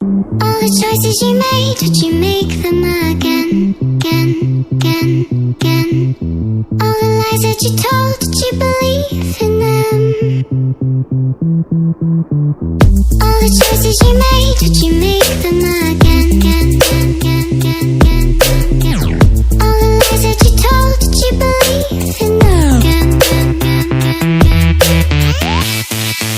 All the choices you made, did you make them again, again, again, again? All the lies that you told, did you believe in them? All the choices you made, did you make them again, again, again, again, again, again? All the lies that you told, did you believe in them? Again, again, again, again, again.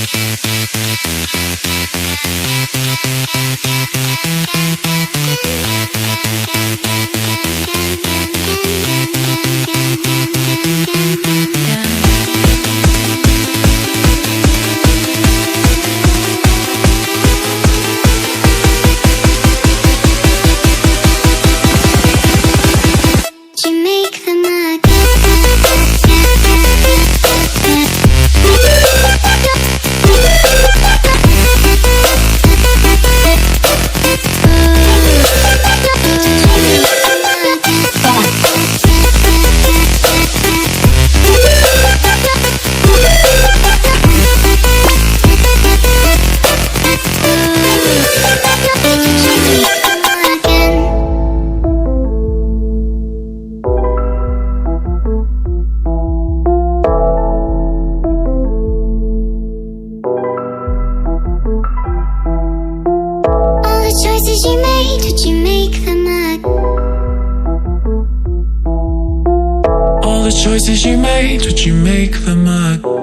Choices you made, did you make them again?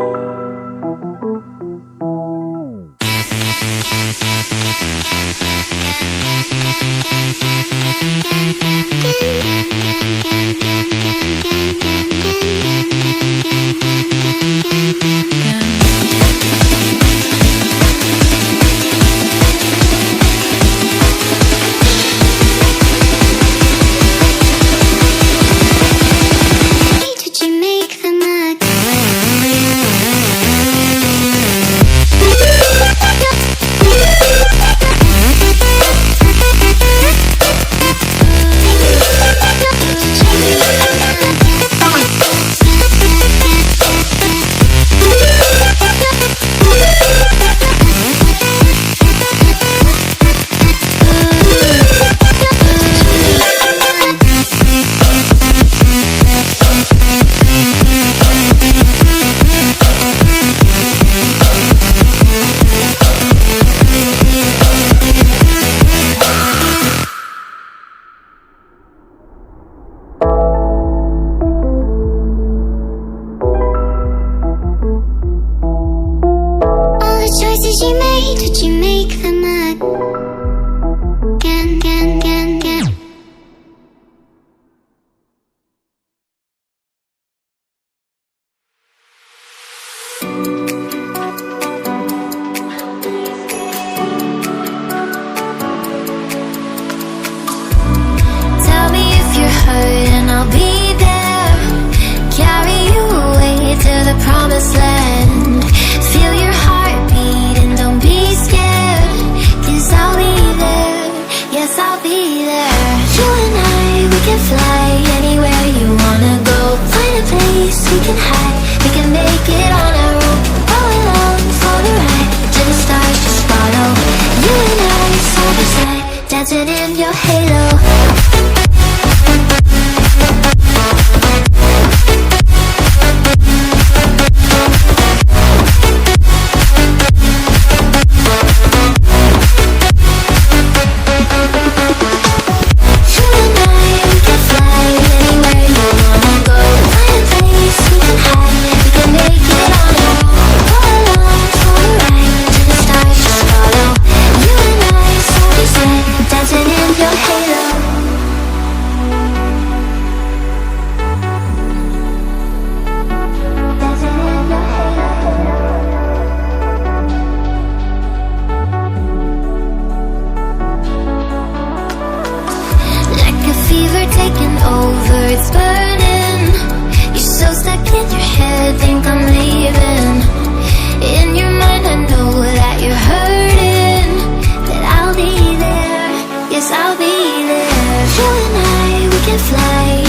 You made, did you make them again, again, again, again? Tell me if you're hurt and I'll be there. Carry you away to the promised land. Feel your heartbeat and don't be scared, 'cause I'll be there, yes I'll be there. You and I, we can fly anywhere you wanna go. Find a place we can hide, we can make it on our own. Go along for the ride, to the stars just follow. You and I, side by side, dancing in your halo. It's burning. You're so stuck in your head, think I'm leaving. In your mind I know that you're hurting, that I'll be there, yes I'll be there. You and I, we can fly